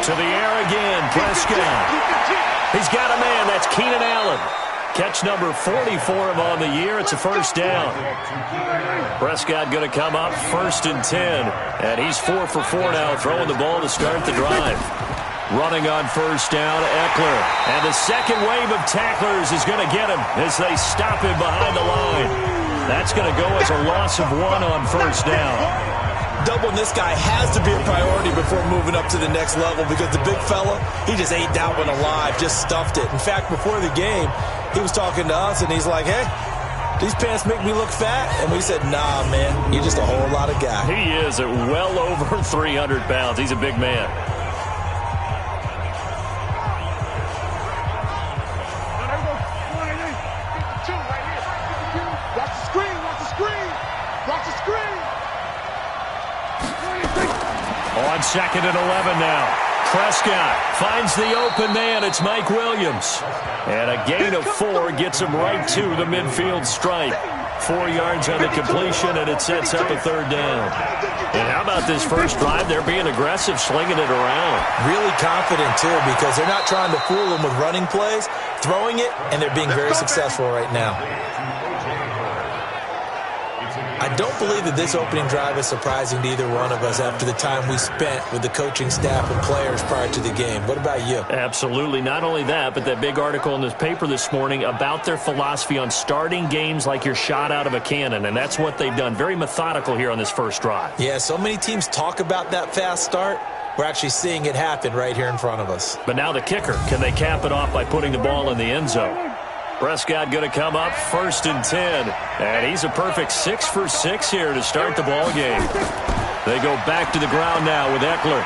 To the air again, Prescott. He's got a man. That's Keenan Allen. Catch number 44 of on the year. It's a first down. Prescott going to come up 1st and 10. And he's 4 for 4 now, throwing the ball to start the drive. Running on first down, Eckler. And the second wave of tacklers is going to get him as they stop him behind the line. That's going to go as a loss of 1 on first down. Doubling this guy has to be a priority before moving up to the next level because the big fella, he just ate that one alive, just stuffed it. In fact, before the game, he was talking to us, and he's like, hey, these pants make me look fat. And we said, nah, man, you're just a whole lot of guy. He is at well over 300 pounds. He's a big man. On 2nd and 11 now. Prescott finds the open man. It's Mike Williams. And a gain of 4 gets him right to the midfield stripe. 4 yards on the completion, and it sets up a 3rd down. And how about this first drive? They're being aggressive, slinging it around. Really confident, too, because they're not trying to fool them with running plays, throwing it, and they're being very successful right now. I don't believe that this opening drive is surprising to either one of us after the time we spent with the coaching staff and players prior to the game. What about you? Absolutely. Not only that, but that big article in this paper this morning about their philosophy on starting games like you're shot out of a cannon, and that's what they've done. Very methodical here on this first drive. Yeah, so many teams talk about that fast start. We're actually seeing it happen right here in front of us. But now the kicker. Can they cap it off by putting the ball in the end zone? Prescott going to come up 1st and 10. And he's a perfect 6 for 6 here to start the ball game. They go back to the ground now with Eckler.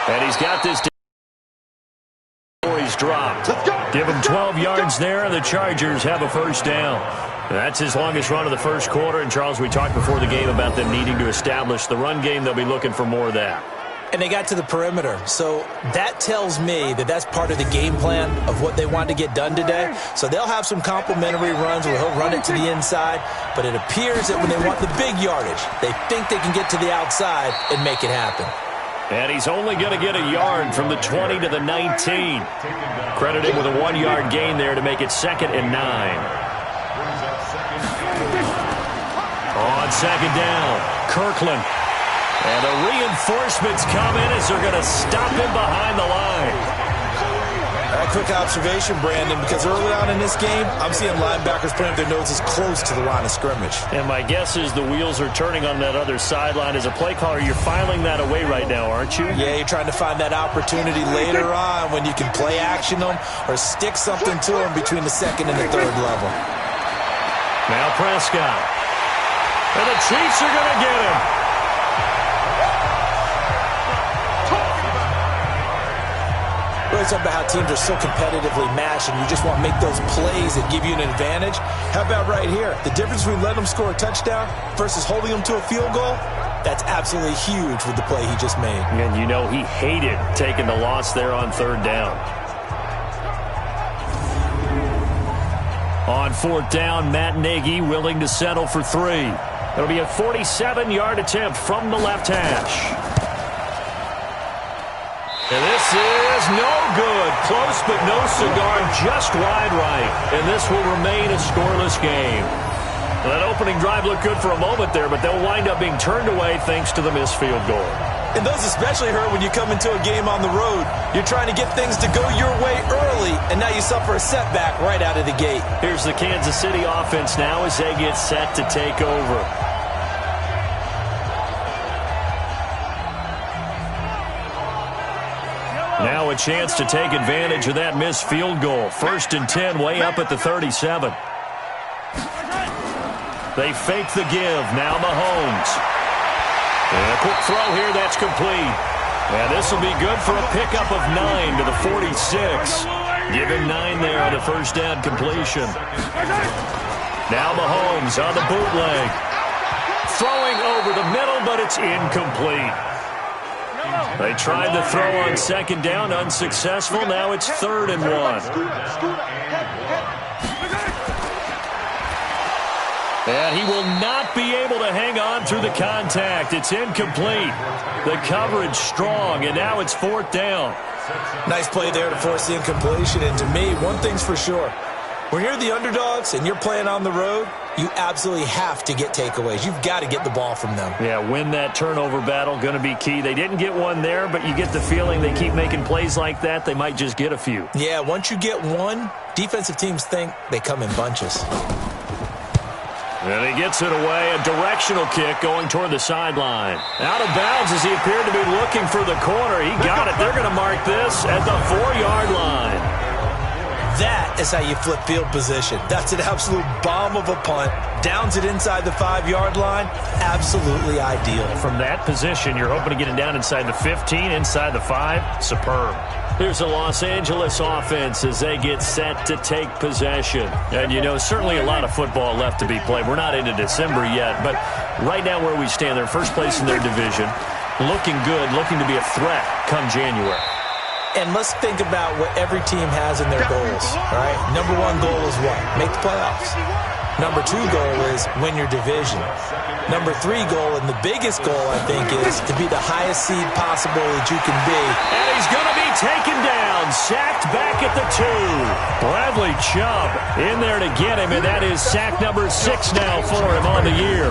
And he's got this before he's dropped. Give him 12 yards there, and the Chargers have a first down. That's his longest run of the first quarter. And, Charles, we talked before the game about them needing to establish the run game. They'll be looking for more of that. And they got to the perimeter. So that tells me that that's part of the game plan of what they want to get done today. So they'll have some complimentary runs where he'll run it to the inside. But it appears that when they want the big yardage, they think they can get to the outside and make it happen. And he's only going to get a yard from the 20 to the 19. Credited with a 1-yard gain there to make it 2nd and 9. On 2nd down, Kirkland. And the reinforcements come in as they're going to stop him behind the line. A quick observation, Brandon, because early on in this game, I'm seeing linebackers putting their noses close to the line of scrimmage. And my guess is the wheels are turning on that other sideline. As a play caller, you're filing that away right now, aren't you? Yeah, you're trying to find that opportunity later on when you can play action them or stick something to them between the 2nd and the 3rd level. Now Prescott. And the Chiefs are going to get him. Something about how teams are so competitively matched and you just want to make those plays that give you an advantage. How about right here? The difference between letting them score a touchdown versus holding them to a field goal, that's absolutely huge with the play he just made. And you know he hated taking the loss there on 3rd down. On 4th down, Matt Nagy willing to settle for 3. It'll be a 47-yard attempt from the left hash. And this is no good. Close but no cigar, just wide right. And this will remain a scoreless game. Well, that opening drive looked good for a moment there, but they'll wind up being turned away thanks to the missed field goal. And those especially hurt when you come into a game on the road. You're trying to get things to go your way early, and now you suffer a setback right out of the gate. Here's the Kansas City offense now as they get set to take over. Now a chance to take advantage of that missed field goal. 1st and 10, way up at the 37. They fake the give. Now Mahomes. And a quick throw here. That's complete. And this will be good for a pickup of 9 to the 46. Give him 9 there on the first down completion. Now Mahomes on the bootleg. Throwing over the middle, but it's incomplete. They tried to throw on 2nd down, unsuccessful. Now it's 3rd and 1. And he will not be able to hang on through the contact. It's incomplete. The coverage strong, and now it's 4th down. Nice play there to force the incompletion. And to me, one thing's for sure. When you're the underdogs and you're playing on the road, you absolutely have to get takeaways. You've got to get the ball from them. Yeah, win that turnover battle, going to be key. They didn't get one there, but you get the feeling they keep making plays like that, they might just get a few. Yeah, once you get one, defensive teams think they come in bunches. And he gets it away, a directional kick going toward the sideline. Out of bounds as he appeared to be looking for the corner. He got it. They're going to mark this at the 4-yard line. That is how you flip field position. That's an absolute bomb of a punt. Downs it inside the 5-yard line. Absolutely ideal. From that position, you're hoping to get it down inside the 15, inside the 5. Superb. Here's the Los Angeles offense as they get set to take possession. And, you know, certainly a lot of football left to be played. We're not into December yet, but right now where we stand, they're first place in their division. Looking good, looking to be a threat come January. And let's think about what every team has in their goals, all right? Number 1 goal is what? Make the playoffs. Number 2 goal is win your division. Number 3 goal, and the biggest goal, I think, is to be the highest seed possible that you can be. And he's going to be taken down, sacked back at the 2. Bradley Chubb in there to get him, and that is sack number 6 now for him on the year.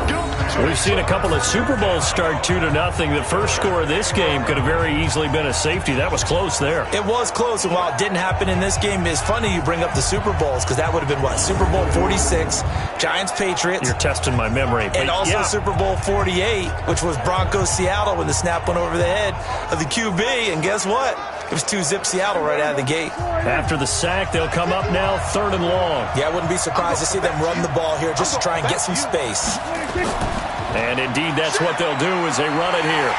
We've seen a couple of Super Bowls start 2-0. The first score of this game could have very easily been a safety. That was close there. It was close, and while it didn't happen in this game, it's funny you bring up the Super Bowls because that would have been, what, Super Bowl 46, Giants-Patriots. You're testing my memory. And also Super Bowl 48, which was Broncos-Seattle when the snap went over the head of the QB, and guess what? It was 2-zip Seattle right out of the gate. After the sack, they'll come up now 3rd and long. Yeah, I wouldn't be surprised to see them run the ball here just to try and get some space. And indeed, that's what they'll do as they run it here.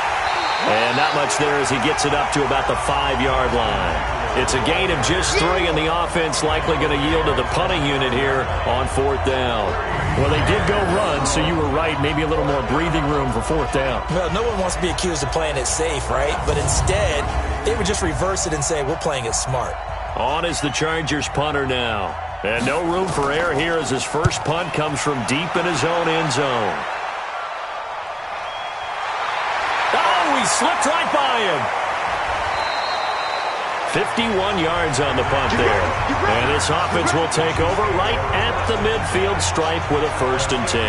And not much there as he gets it up to about the 5-yard line. It's a gain of just 3, and the offense likely going to yield to the punting unit here on 4th down. Well, they did go run, so you were right. Maybe a little more breathing room for 4th down. Well, no one wants to be accused of playing it safe, right? But instead, they would just reverse it and say, we're playing it smart. On is the Chargers punter now. And no room for error here as his first punt comes from deep in his own end zone. Oh, he slipped right by him. 51 yards on the punt there. And this offense will take over right at the midfield stripe with a 1st and 10.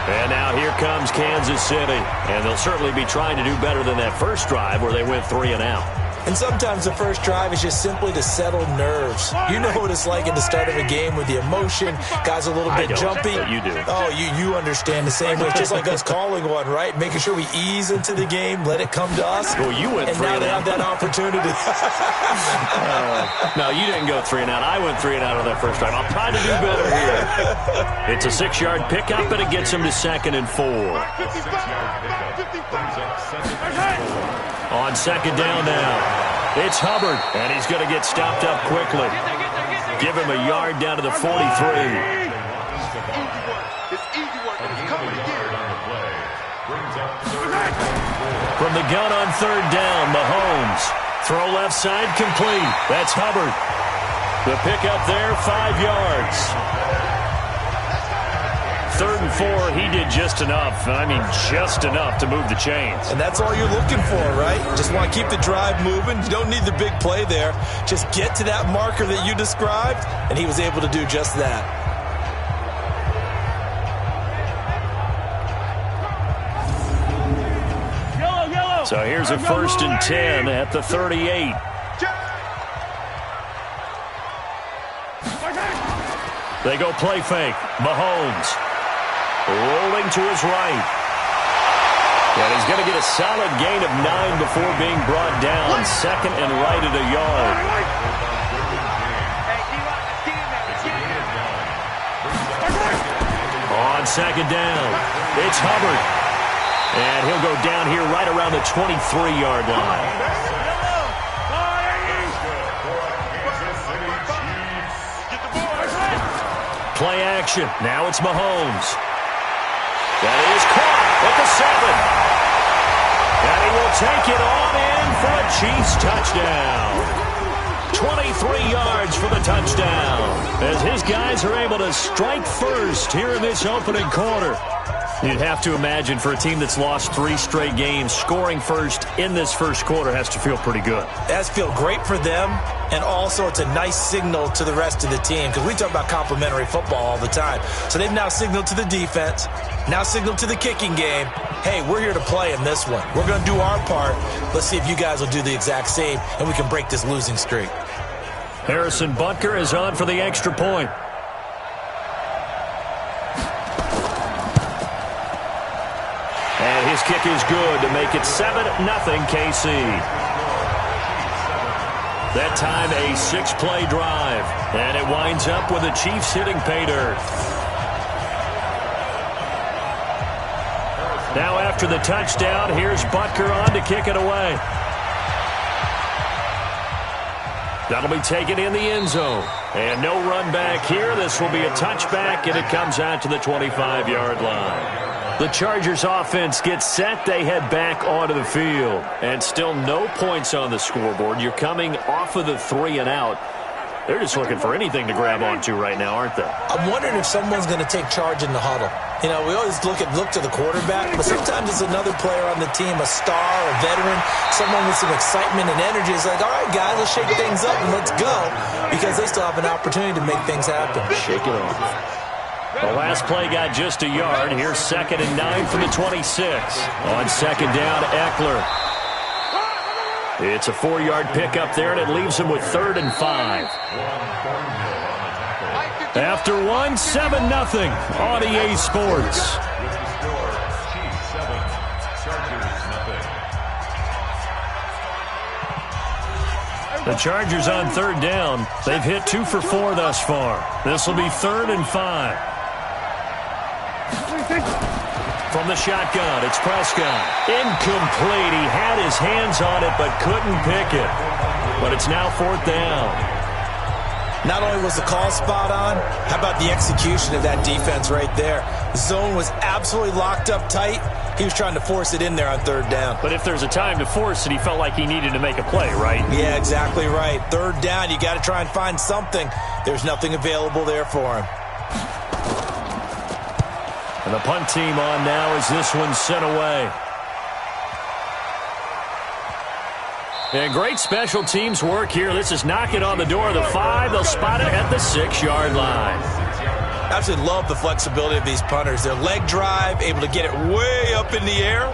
And now here comes Kansas City. And they'll certainly be trying to do better than that first drive where they went 3 and out. And sometimes the first drive is just simply to settle nerves. You know what it's like at the start of a game with the emotion. Guys are a little bit jumpy. But you do. Oh, you understand the same way. It's just like us calling one, right? Making sure we ease into the game, let it come to us. Well, you went 3 and out. And now they have that opportunity. No, you didn't go 3 and out. I went 3 and out on that first drive. I'll try to do better here. It's a 6-yard pickup, and it gets him to 2nd and 4. On 2nd down now, it's Hubbard, and he's going to get stopped up quickly. Give him a yard down to the 43. From the gun on 3rd down, Mahomes. Throw left side complete. That's Hubbard. The pickup there, 5 yards. 3rd and 4, he did just enough. I mean, just enough to move the chains. And that's all you're looking for, right? Just want to keep the drive moving. You don't need the big play there. Just get to that marker that you described, and he was able to do just that. So here's a 1st and 10 at the 38. They go play fake. Mahomes. Rolling to his right. And he's going to get a solid gain of 9 before being brought down. 2nd and right at a yard. On 2nd down, it's Hubbard. And he'll go down here right around the 23-yard line. Play action. Now it's Mahomes. That is caught at the 7. And he will take it on in for a Chiefs touchdown. 23 yards for the touchdown. As his guys are able to strike first here in this opening quarter. You'd have to imagine for a team that's lost 3 straight games, scoring first in this first quarter has to feel pretty good. It has to feel great for them, and also it's a nice signal to the rest of the team because we talk about complementary football all the time. So they've now signaled to the defense, now signaled to the kicking game, hey, we're here to play in this one. We're going to do our part. Let's see if you guys will do the exact same, and we can break this losing streak. Harrison Butker is on for the extra point. And his kick is good to make it 7-0 KC. That time a 6-play drive. And it winds up with the Chiefs hitting pay dirt. Now after the touchdown, here's Butker on to kick it away. That'll be taken in the end zone. And no run back here. This will be a touchback, and it comes out to the 25-yard line. The Chargers offense gets set. They head back onto the field. And still no points on the scoreboard. You're coming off of the 3 and out. They're just looking for anything to grab onto right now, aren't they? I'm wondering if someone's going to take charge in the huddle. You know, we always look to the quarterback, but sometimes it's another player on the team, a star, a veteran, someone with some excitement and energy. It's like, all right, guys, let's shake things up and let's go, because they still have an opportunity to make things happen. Shake it off. The last play got just a yard. Here's 2nd and 9 from the 26. On 2nd down, Eckler. It's a 4-yard pickup there, and it leaves him with 3rd and 5. After 1, 7-0 on EA Sports. The Chargers on 3rd down. They've hit 2 for 4 thus far. This will be 3rd and 5. From the shotgun, it's Prescott. Incomplete. He had his hands on it but couldn't pick it. But it's now 4th down. Not only was the call spot on, how about the execution of that defense right there? The zone was absolutely locked up tight. He was trying to force it in there on 3rd down. But if there's a time to force it, he felt like he needed to make a play, right? Yeah, exactly right. 3rd down, you got to try and find something. There's nothing available there for him. And the punt team on now as this one's sent away. And great special teams work here. This is knocking on the door of the 5. They'll spot it at the 6-yard line. Absolutely love the flexibility of these punters. Their leg drive, able to get it way up in the air,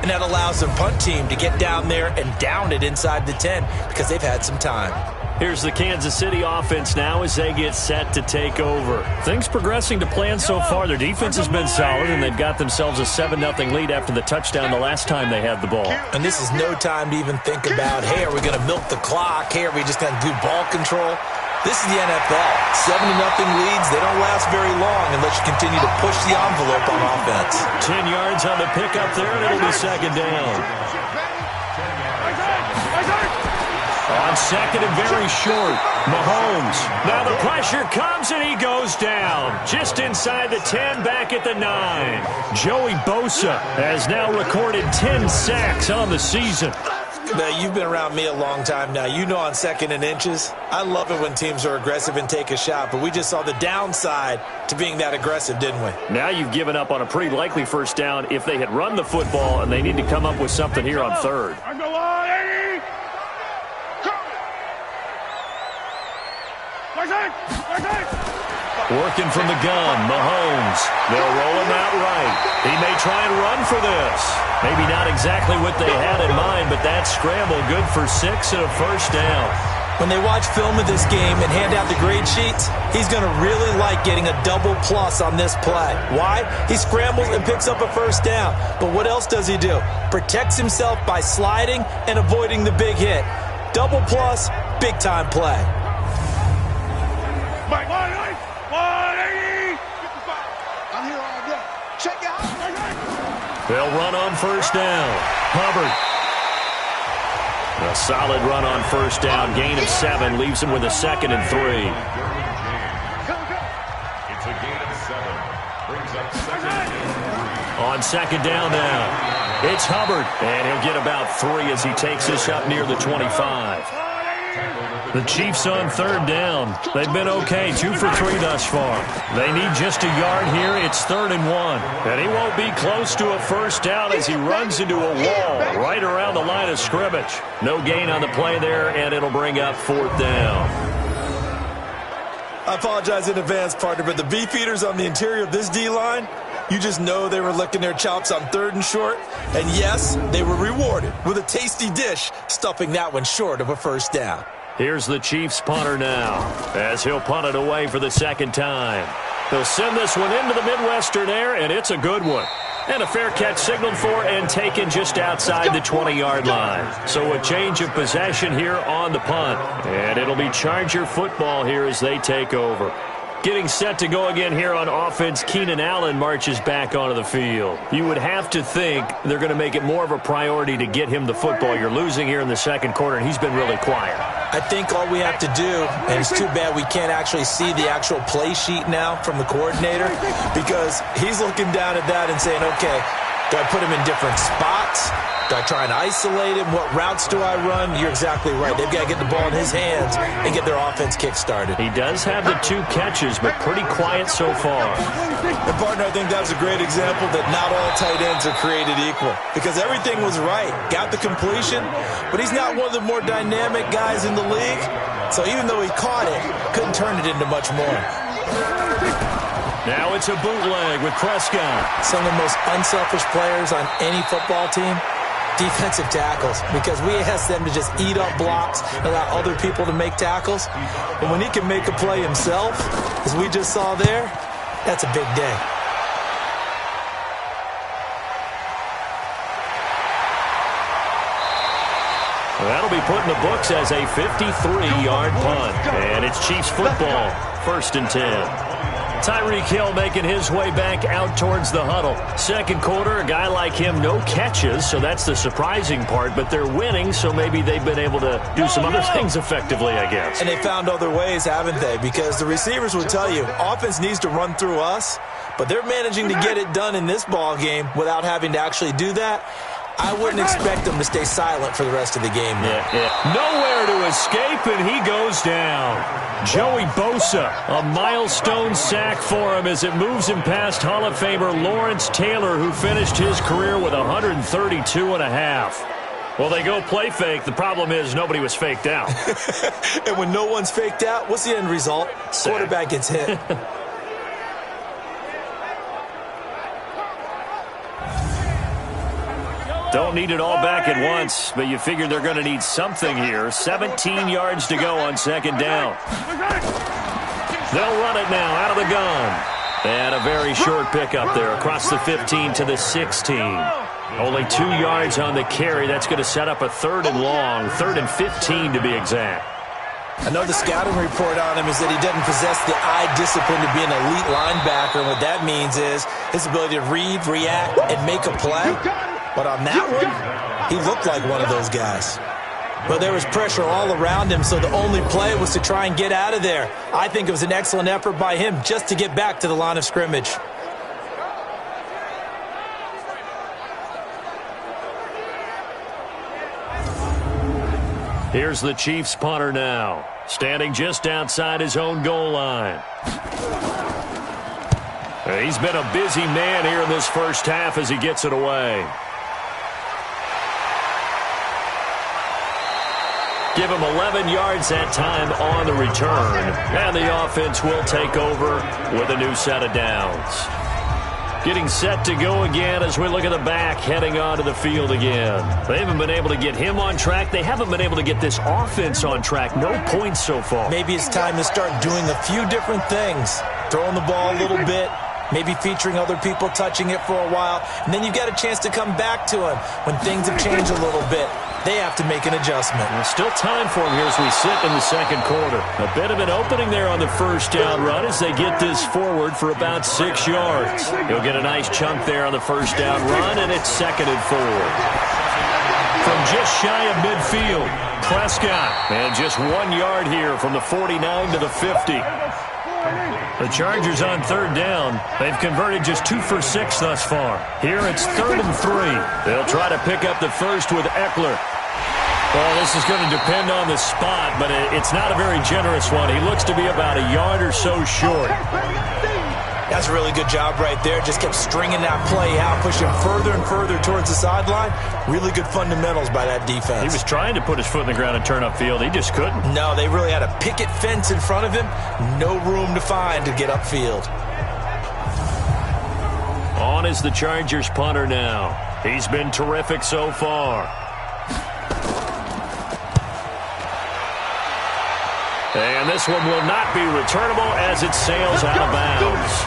and that allows their punt team to get down there and down it inside the 10 because they've had some time. Here's the Kansas City offense now as they get set to take over. Things progressing to plan so far. Their defense has been solid, and they've got themselves a 7-0 lead after the touchdown the last time they had the ball. And this is no time to even think about, hey, are we going to milk the clock? Hey, are we just going to do ball control? This is the NFL. 7-0 leads, they don't last very long unless you continue to push the envelope on offense. 10 yards on the pickup there, and it'll be 2nd down. On 2nd and very short, Mahomes. Now the pressure comes, and he goes down. Just inside the 10, back at the 9. Joey Bosa has now recorded 10 sacks on the season. Now, you've been around me a long time now. You know on 2nd and inches, I love it when teams are aggressive and take a shot, but we just saw the downside to being that aggressive, didn't we? Now you've given up on a pretty likely 1st down if they had run the football, and they need to come up with something here on 3rd. Working from the gun, Mahomes. They'll roll him out right. He may try and run for this. Maybe not exactly what they had in mind, but that scramble good for 6 and a 1st down. When they watch film of this game and hand out the grade sheets, he's going to really like getting a double plus on this play. Why? He scrambles and picks up a 1st down. But what else does he do? Protects himself by sliding and avoiding the big hit. Double plus, big-time play. They'll run on 1st down. Hubbard. A solid run on 1st down. Gain of 7 leaves him with a 2nd and 3. It's a gain of 7. Brings up 2nd and 3. On 2nd down now. It's Hubbard. And he'll get about 3 as he takes this up near the 25. The Chiefs on third down. They've been okay, 2 for 3 thus far. They need just a yard here. It's 3rd and 1. And he won't be close to a first down as he runs into a wall right around the line of scrimmage. No gain on the play there, and it'll bring up 4th down. I apologize in advance, partner, but the beefeaters on the interior of this D-line, you just know they were licking their chops on 3rd and short. And yes, they were rewarded with a tasty dish, stuffing that one short of a first down. Here's the Chiefs punter now, as he'll punt it away for the second time. He'll send this one into the Midwestern air, and it's a good one. And a fair catch signaled for and taken just outside the 20-yard line. So a change of possession here on the punt. And it'll be Charger football here as they take over. Getting set to go again here on offense, Keenan Allen marches back onto the field. You would have to think they're going to make it more of a priority to get him the football. You're losing here in the second quarter, and he's been really quiet. I think all we have to do, and it's too bad we can't actually see the actual play sheet now from the coordinator, because he's looking down at that and saying, okay, do I put him in different spots? Do I try and isolate him? What routes do I run? You're exactly right. They've got to get the ball in his hands and get their offense kick-started. He does have the 2 catches, but pretty quiet so far. And, partner, I think that's a great example that not all tight ends are created equal, because everything was right. Got the completion, but he's not one of the more dynamic guys in the league. So even though he caught it, couldn't turn it into much more. Now it's a bootleg with Prescott. Some of the most unselfish players on any football team, defensive tackles, because we ask them to just eat up blocks, allow other people to make tackles. And when he can make a play himself, as we just saw there, that's a big day. That'll be put in the books as a 53-yard punt. And it's Chiefs football, 1st and 10. Tyreek Hill making his way back out towards the huddle. Second quarter, a guy like him, no catches, so that's the surprising part. But they're winning, so maybe they've been able to do some other things effectively, I guess. And they found other ways, haven't they? Because the receivers will tell you, offense needs to run through us, but they're managing to get it done in this ball game without having to actually do that. I wouldn't expect them to stay silent for the rest of the game. Nowhere to escape, and he goes down. Joey Bosa, a milestone sack for him as it moves him past Hall of Famer Lawrence Taylor, who finished his career with 132.5. Well, they go play fake. The problem is nobody was faked out. And when no one's faked out, what's the end result? Sack. Quarterback gets hit. Don't need it all back at once, but you figure they're going to need something here. 17 yards to go on second down. They'll run it now out of the gun. And a very short pickup there across the 15 to the 16. Only 2 yards on the carry. That's going to set up a 3rd and long, 3rd and 15 to be exact. I know the scouting report on him is that he doesn't possess the eye discipline to be an elite linebacker. And what that means is his ability to read, react, and make a play. But on that one, he looked like one of those guys. But there was pressure all around him, so the only play was to try and get out of there. I think it was an excellent effort by him just to get back to the line of scrimmage. Here's the Chiefs punter now, standing just outside his own goal line. He's been a busy man here in this first half as he gets it away. Give him 11 yards that time on the return. And the offense will take over with a new set of downs. Getting set to go again as we look at the back heading onto the field again. They haven't been able to get him on track. They haven't been able to get this offense on track. No points so far. Maybe it's time to start doing a few different things. Throwing the ball a little bit. Maybe featuring other people touching it for a while. And then you've got a chance to come back to him when things have changed a little bit. They have to make an adjustment. There's still time for him here as we sit in the second quarter. A bit of an opening there on the first down run as they get this forward for about 6 yards. He'll get a nice chunk there on the first down run, and it's 2nd and 4. From just shy of midfield, Prescott. And just 1 yard here from the 49 to the 50. The Chargers on third down. They've converted just 2 for 6 thus far. Here it's 3rd and 3. They'll try to pick up the first with Eckler. Well, this is going to depend on the spot, but it's not a very generous one. He looks to be about a yard or so short. That's a really good job right there. Just kept stringing that play out, pushing further and further towards the sideline. Really good fundamentals by that defense. He was trying to put his foot in the ground and turn upfield. He just couldn't. No, they really had a picket fence in front of him. No room to find to get upfield. On is the Chargers punter now. He's been terrific so far. And this one will not be returnable as it sails out of bounds.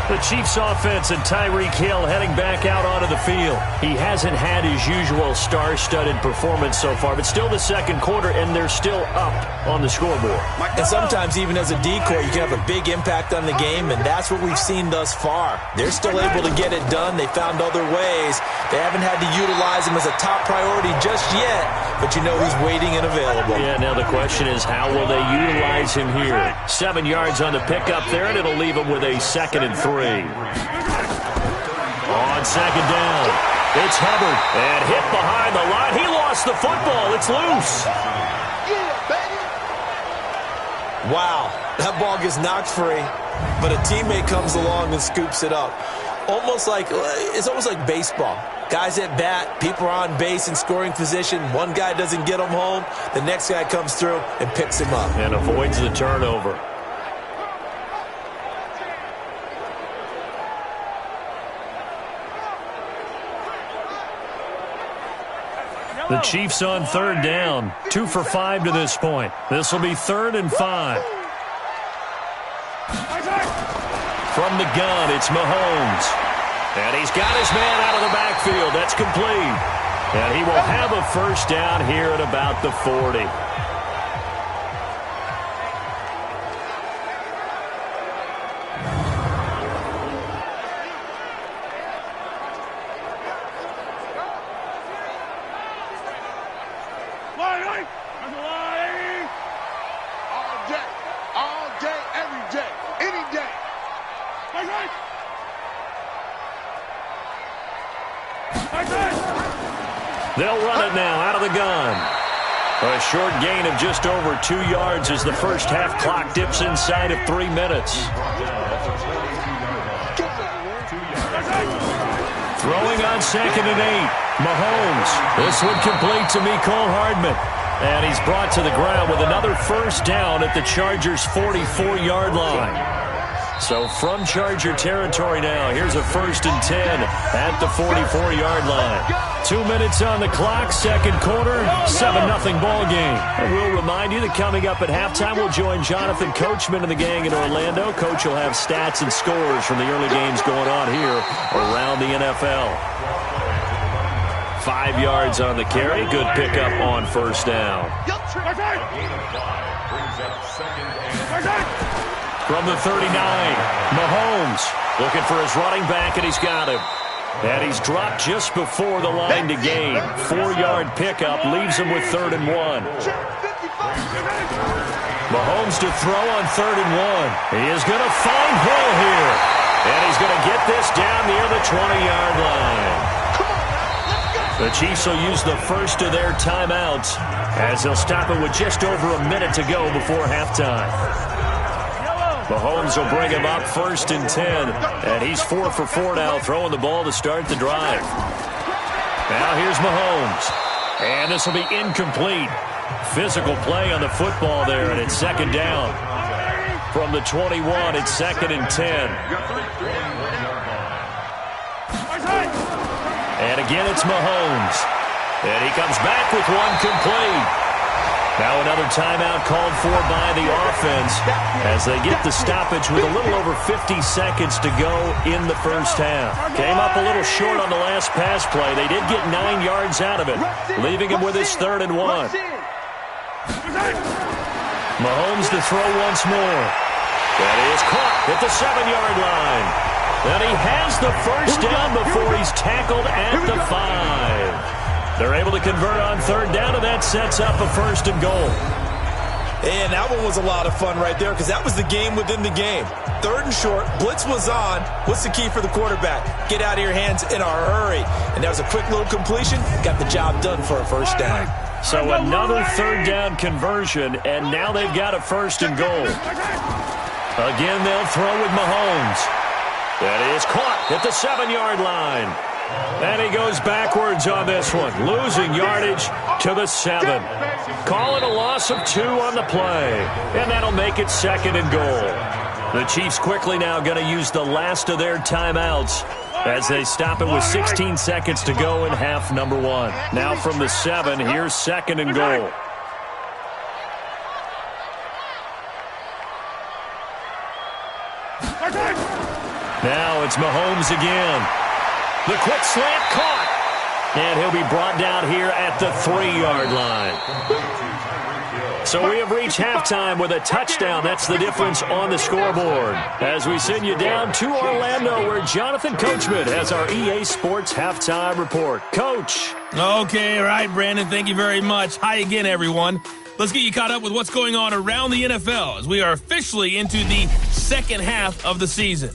The Chiefs offense and Tyreek Hill heading back out onto the field. He hasn't had his usual star-studded performance so far, but still the second quarter, and they're still up on the scoreboard. And sometimes even as a decoy, you can have a big impact on the game, and that's what we've seen thus far. They're still able to get it done. They found other ways. They haven't had to utilize him as a top priority just yet, but you know he's waiting and available. Yeah, now the question is, how will they utilize him here? 7 yards on the pickup there, and it'll leave him with a 2nd and 3. On second down, it's Hubbard, and hit behind the line. He lost the football. It's loose. Wow, that ball gets knocked free, but a teammate comes along and scoops it up. It's almost like baseball. Guys at bat, people are on base in scoring position. One guy doesn't get him home. The next guy comes through and picks him up. And avoids the turnover. The Chiefs on third down. 2 for 5 to this point. This will be 3rd and 5. From the gun, it's Mahomes. And he's got his man out of the backfield. That's complete. And he will have a first down here at about the 40. They'll run it now out of the gun. A short gain of just over 2 yards as the first half clock dips inside of 3 minutes. Throwing on 2nd and 8. Mahomes. This one complete to Mecole Hardman. And he's brought to the ground with another first down at the Chargers' 44-yard line. So from Charger territory now, here's a 1st and 10 at the 44-yard line. 2 minutes on the clock, second quarter, 7-0 ball game. And we'll remind you that coming up at halftime, we'll join Jonathan Coachman and the gang in Orlando. Coach will have stats and scores from the early games going on here around the NFL. 5 yards on the carry, good pickup on first down. From the 39, Mahomes looking for his running back, and he's got him. And he's dropped just before the line to gain. 4-yard pickup leaves him with 3rd and 1. Mahomes to throw on 3rd and 1. He is going to find Hill here. And he's going to get this down near the 20-yard line. The Chiefs will use the first of their timeouts as they'll stop it with just over a minute to go before halftime. Mahomes will bring him up 1st and 10, and he's 4 for 4 now, throwing the ball to start the drive. Now here's Mahomes, and this will be incomplete. Physical play on the football there, and it's 2nd down. From the 21, it's 2nd and 10. And again, it's Mahomes, and he comes back with one complete. Now another timeout called for by the offense as they get the stoppage with a little over 50 seconds to go in the first half. Came up a little short on the last pass play. They did get 9 yards out of it, leaving him with his 3rd and 1. Mahomes to throw once more. And he is caught at the 7-yard line. And he has the first down before he's tackled at the 5. They're able to convert on 3rd down, and that sets up a 1st and goal. And that one was a lot of fun right there because that was the game within the game. 3rd and short, blitz was on. What's the key for the quarterback? Get out of your hands in a hurry. And that was a quick little completion. Got the job done for a first down. So another 3rd down conversion, and now they've got a 1st and goal. Again, they'll throw with Mahomes. That is caught at the 7-yard line. And he goes backwards on this one, losing yardage to the 7. Call it a loss of 2 on the play, and that'll make it 2nd and goal. The Chiefs quickly now going to use the last of their timeouts as they stop it with 16 seconds to go in half number 1. Now from the 7, here's 2nd and goal. Now it's Mahomes again. The quick slant caught. And he'll be brought down here at the 3-yard line. So we have reached halftime with a touchdown. That's the difference on the scoreboard. As we send you down to Orlando, where Jonathan Coachman has our EA Sports halftime report. Coach. Okay, all right, Brandon. Thank you very much. Hi again, everyone. Let's get you caught up with what's going on around the NFL as we are officially into the second half of the season.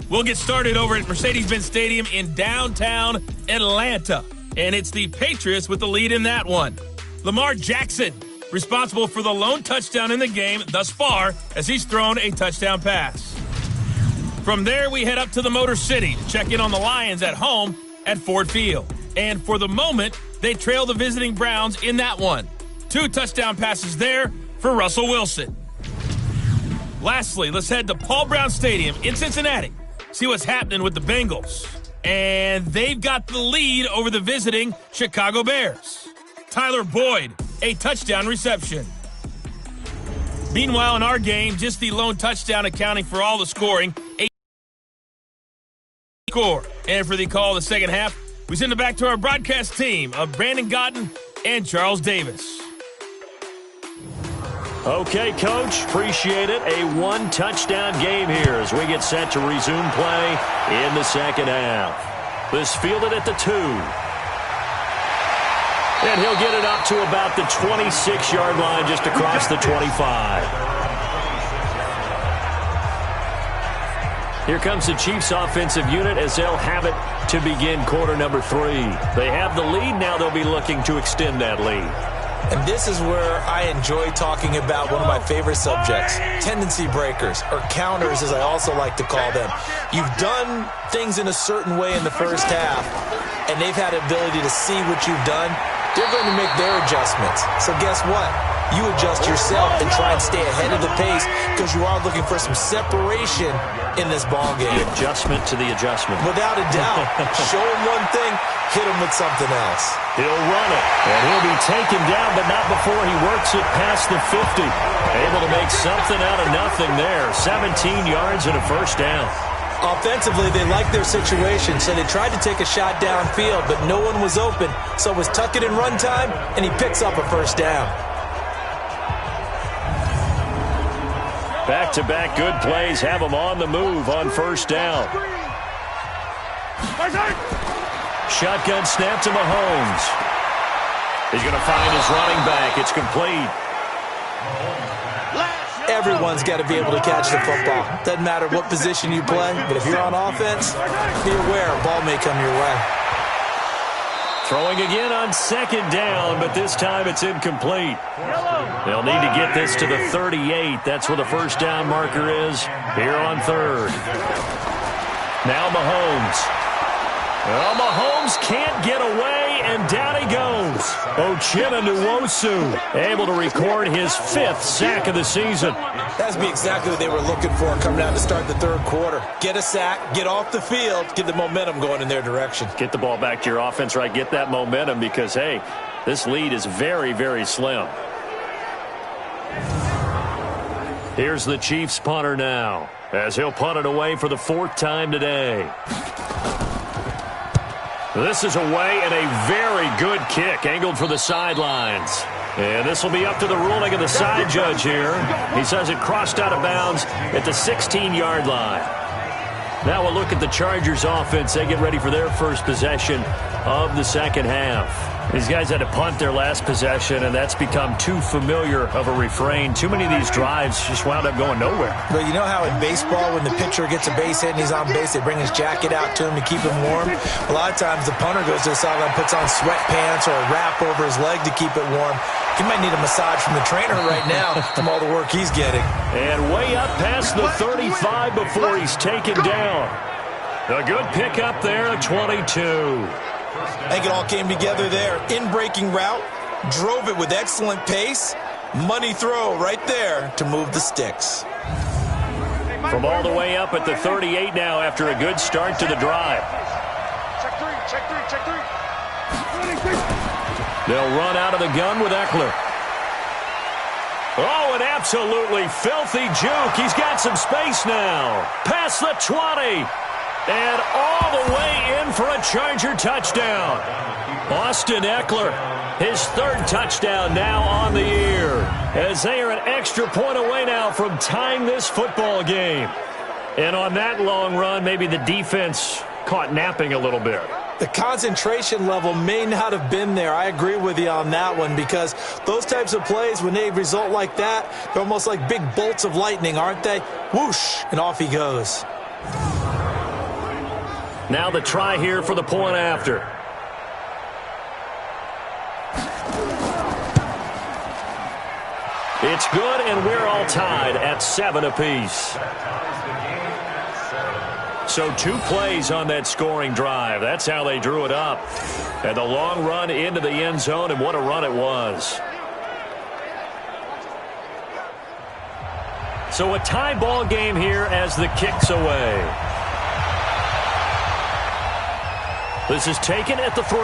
We'll get started over at Mercedes-Benz Stadium in downtown Atlanta. And it's the Patriots with the lead in that one. Lamar Jackson, responsible for the lone touchdown in the game thus far as he's thrown a touchdown pass. From there, we head up to the Motor City to check in on the Lions at home at Ford Field. And for the moment, they trail the visiting Browns in that one. 2 touchdown passes there for Russell Wilson. Lastly, let's head to Paul Brown Stadium in Cincinnati. See what's happening with the Bengals. And they've got the lead over the visiting Chicago Bears. Tyler Boyd, a touchdown reception. Meanwhile, in our game, just the lone touchdown accounting for all the scoring. A score. And for the call of the second half, we send it back to our broadcast team of Brandon Godden and Charles Davis. Okay, Coach, appreciate it. A 1-touchdown game here as we get set to resume play in the second half. This fielded at the 2. And he'll get it up to about the 26-yard line just across the 25. Here comes the Chiefs offensive unit as they'll have it to begin quarter number 3. They have the lead. Now they'll be looking to extend that lead. And this is where I enjoy talking about one of my favorite subjects, tendency breakers, or counters as I also like to call them. You've done things in a certain way in the first half, and they've had the ability to see what you've done. They're going to make their adjustments. So guess what? You adjust yourself and try and stay ahead of the pace because you are looking for some separation in this ball game. The adjustment to the adjustment. Without a doubt. Show him one thing, hit him with something else. He'll run it, and he'll be taken down, but not before he works it past the 50. Able to make something out of nothing there. 17 yards and a first down. Offensively, they liked their situation, so they tried to take a shot downfield, but no one was open. So it was tuck it and run time, and he picks up a first down. Back-to-back good plays have him on the move on first down. Shotgun snap to Mahomes. He's going to find his running back. It's complete. Everyone's got to be able to catch the football. Doesn't matter what position you play, but if you're on offense, be aware a ball may come your way. Throwing again on second down, but this time it's incomplete. They'll need to get this to the 38. That's where the first down marker is here on third. Now Mahomes. Well, Mahomes can't get away, and down he goes. Uchenna Nwosu able to record his 5th sack of the season. That's be exactly what they were looking for coming out to start the third quarter. Get a sack, get off the field, get the momentum going in their direction. Get the ball back to your offense, right? Get that momentum because, hey, this lead is very, very slim. Here's the Chiefs punter now as he'll punt it away for the 4th time today. This is away and a very good kick angled for the sidelines. And this will be up to the ruling of the side judge here. He says it crossed out of bounds at the 16-yard line. Now we'll look at the Chargers offense. They get ready for their first possession of the second half. These guys had to punt their last possession, and that's become too familiar of a refrain. Too many of these drives just wound up going nowhere. But you know how in baseball, when the pitcher gets a base hit and he's on base, they bring his jacket out to him to keep him warm? A lot of times the punter goes to the sideline, puts on sweatpants or a wrap over his leg to keep it warm. He might need a massage from the trainer right now from all the work he's getting. And way up past the 35 before he's taken down. A good pickup there at 22. I think it all came together there. In-breaking route, drove it with excellent pace. Money throw right there to move the sticks. From all the way up at the 38 now after a good start to the drive. Check three. They'll run out of the gun with Eckler. Oh, an absolutely filthy juke. He's got some space now. Past the 20. And all the way in for a Charger touchdown. Austin Eckler, his third touchdown now on the year, as they are an extra point away now from tying this football game. And on that long run, maybe the defense caught napping a little bit. The concentration level may not have been there. I agree with you on that one, because those types of plays, when they result like that, they're almost like big bolts of lightning, aren't they? Whoosh, and off he goes. Now the try here for the point after. It's good, and we're all tied at 7 apiece. So 2 plays on that scoring drive. That's how they drew it up. And the long run into the end zone, and what a run it was. So a tie ball game here as the kick's away. This is taken at the 3.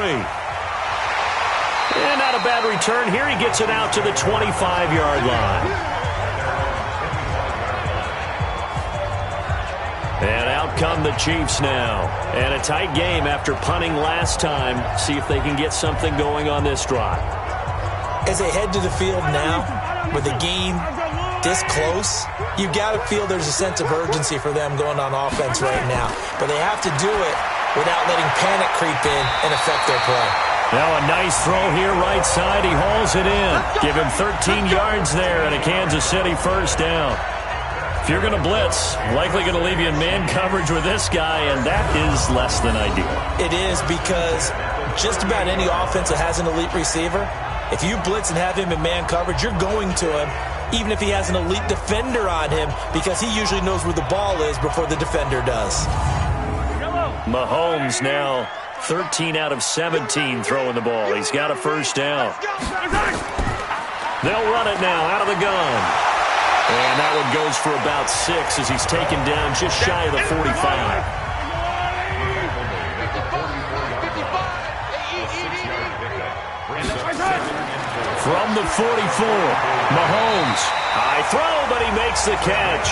And not a bad return here. He gets it out to the 25-yard line. And out come the Chiefs now. And a tight game after punting last time. See if they can get something going on this drive. As they head to the field now, with the game this close, you've got to feel there's a sense of urgency for them going on offense right now. But they have to do it without letting panic creep in and affect their play. Now a nice throw here right side. He hauls it in. Give him 13 yards there and a Kansas City first down. If you're going to blitz, likely going to leave you in man coverage with this guy, and that is less than ideal. It is, because just about any offense that has an elite receiver, if you blitz and have him in man coverage, you're going to him, even if he has an elite defender on him, because he usually knows where the ball is before the defender does. Mahomes now 13 out of 17 throwing the ball. He's got a first down. They'll run it now out of the gun. And that one goes for about 6 as he's taken down just shy of the 45. From the 44, Mahomes. High throw, but he makes the catch.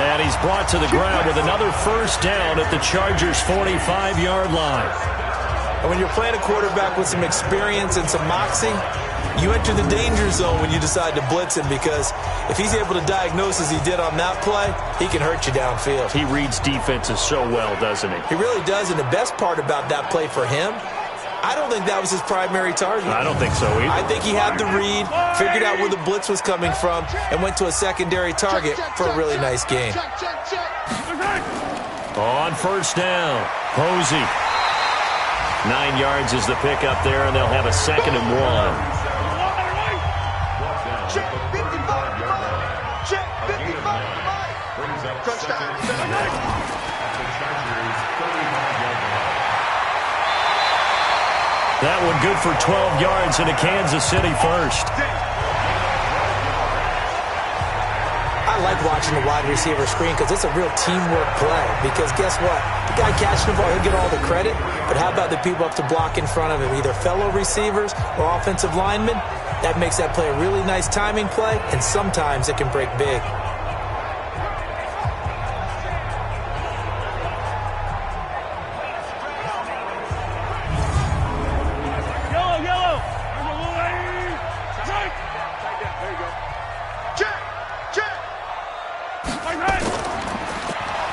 And he's brought to the ground with another first down at the Chargers' 45-yard line. And when you're playing a quarterback with some experience and some moxie, you enter the danger zone when you decide to blitz him, because if he's able to diagnose as he did on that play, he can hurt you downfield. He reads defenses so well, doesn't he? He really does, and the best part about that play for him, I don't think that was his primary target. I don't think so either. I think he had the read, figured out where the blitz was coming from, and went to a secondary target for a really nice game. On first down, Posey. 9 yards is the pickup there, and they'll have a 2nd and 1. That one good for 12 yards and a Kansas City first. I like watching the wide receiver screen because it's a real teamwork play. Because guess what? The guy catching the ball, he'll get all the credit. But how about the people up to block in front of him, either fellow receivers or offensive linemen? That makes that play a really nice timing play, and sometimes it can break big.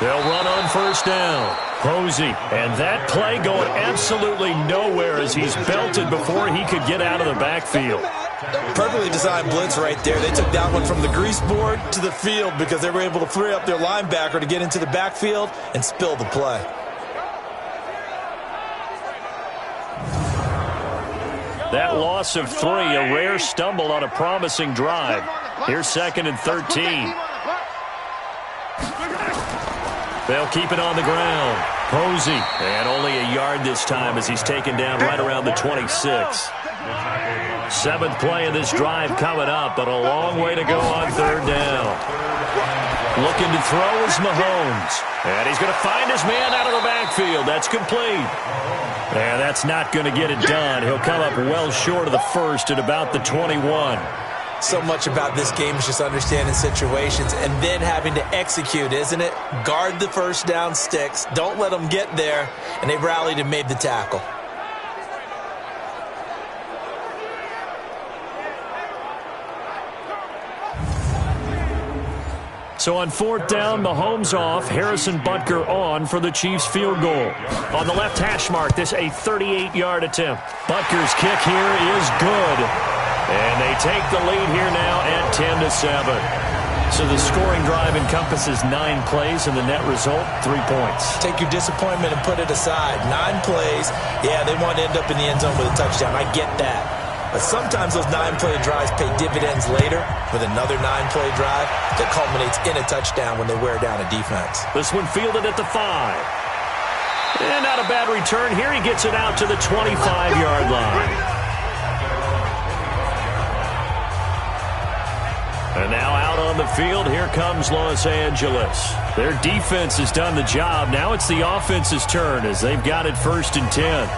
They'll run on first down. Posey, and that play going absolutely nowhere as he's belted before he could get out of the backfield. Perfectly designed blitz right there. They took that one from the grease board to the field because they were able to free up their linebacker to get into the backfield and spill the play. That loss of 3, a rare stumble on a promising drive. Here's 2nd and 13. They'll keep it on the ground. Posey, and only a yard this time as he's taken down right around the 26. 7th play of this drive coming up, but a long way to go on 3rd down. Looking to throw is Mahomes. And he's going to find his man out of the backfield. That's complete. And that's not going to get it done. He'll come up well short of the first at about the 21. So much about this game is just understanding situations and then having to execute, isn't it? Guard the first down sticks. Don't let them get there. And they rallied and made the tackle. So on 4th down, Mahomes off, Harrison Butker on for the Chiefs field goal. On the left hash mark, this a 38-yard attempt. Butker's kick here is good. And they take the lead here now at 10-7. So the scoring drive encompasses 9 plays, and the net result, 3 points. Take your disappointment and put it aside. 9 plays. Yeah, they want to end up in the end zone with a touchdown. I get that. But sometimes those 9-play drives pay dividends later with another 9-play drive that culminates in a touchdown when they wear down a defense. This one fielded at the 5. And not a bad return. Here he gets it out to the 25-yard line. And now out on the field, here comes Los Angeles. Their defense has done the job. Now it's the offense's turn as they've got it 1st and 10.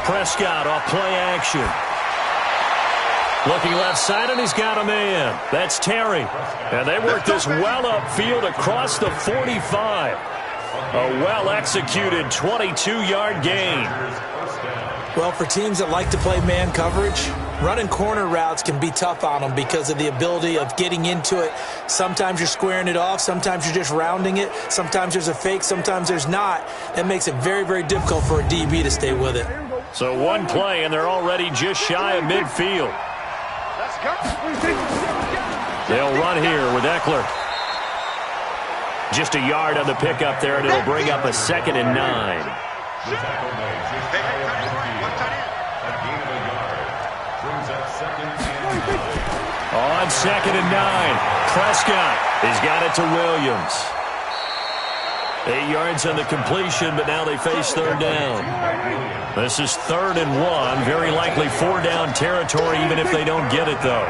Prescott off play action. Looking left side, and he's got a man. That's Terry. And they work this well upfield across the 45. A well-executed 22-yard gain. Well, for teams that like to play man coverage, running corner routes can be tough on them because of the ability of getting into it. Sometimes you're squaring it off. Sometimes you're just rounding it. Sometimes there's a fake. Sometimes there's not. That makes it very, very difficult for a DB to stay with it. So 1 play, and they're already just shy of midfield. They'll run here with Eckler. Just a yard on the pickup there, and it'll bring up a 2nd and 9. On 2nd and 9, Prescott has got it to Williams. 8 yards on the completion, but now they face 3rd down. This is 3rd and 1, very likely 4-down territory, even if they don't get it, though.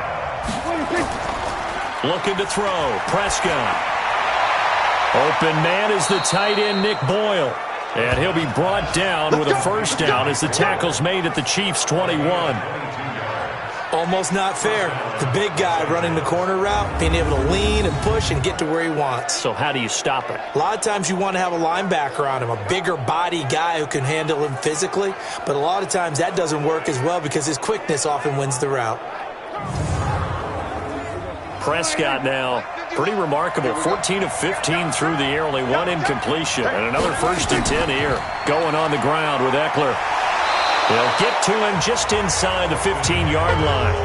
Looking to throw, Prescott. Open man is the tight end, Nick Boyle. And he'll be brought down with a 1st down as the tackle's made at the Chiefs' 21. Almost not fair. The big guy running the corner route, being able to lean and push and get to where he wants. So how do you stop it? A lot of times you want to have a linebacker on him, a bigger body guy who can handle him physically. But a lot of times that doesn't work as well because his quickness often wins the route. Prescott now, pretty remarkable. 14 of 15 through the air, only 1 incompletion. And another 1st and 10 here. Going on the ground with Eckler. They'll get to him just inside the 15-yard line.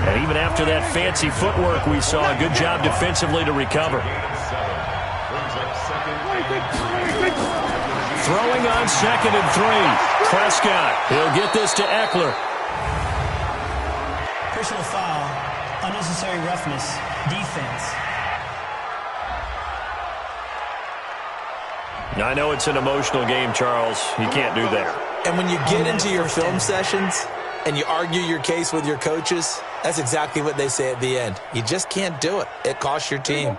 And even after that fancy footwork we saw, a good job defensively to recover. Throwing on 2nd and 3. Prescott, he'll get this to Eckler. Personal foul, unnecessary roughness, defense. I know it's an emotional game, Charles. You can't do that. And when you get into your film sessions and you argue your case with your coaches, that's exactly what they say at the end. You just can't do it. It costs your team.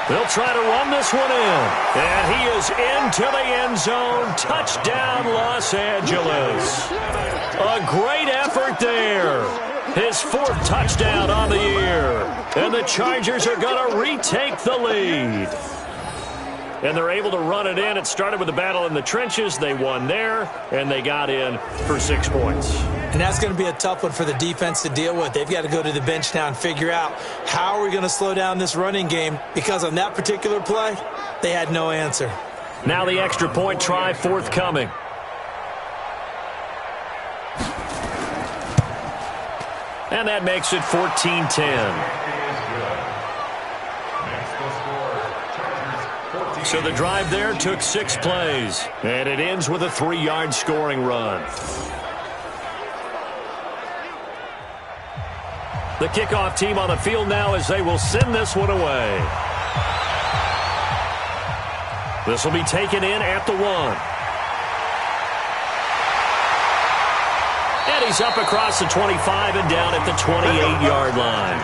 They'll try to run this one in. And he is into the end zone. Touchdown, Los Angeles. A great effort there. His 4th touchdown on the year. And the Chargers are going to retake the lead. and they're able to run it in. It started with a battle in the trenches. They won there, and they got in for 6 points. And that's going to be a tough one for the defense to deal with. They've got to go to the bench now and figure out how are we going to slow down this running game, because on that particular play, they had no answer. Now the extra point try forthcoming. And that makes it 14-10. So the drive there took 6 plays, and it ends with a 3-yard scoring run. The kickoff team on the field now as they will send this one away. This will be taken in at the 1. And he's up across the 25 and down at the 28-yard line.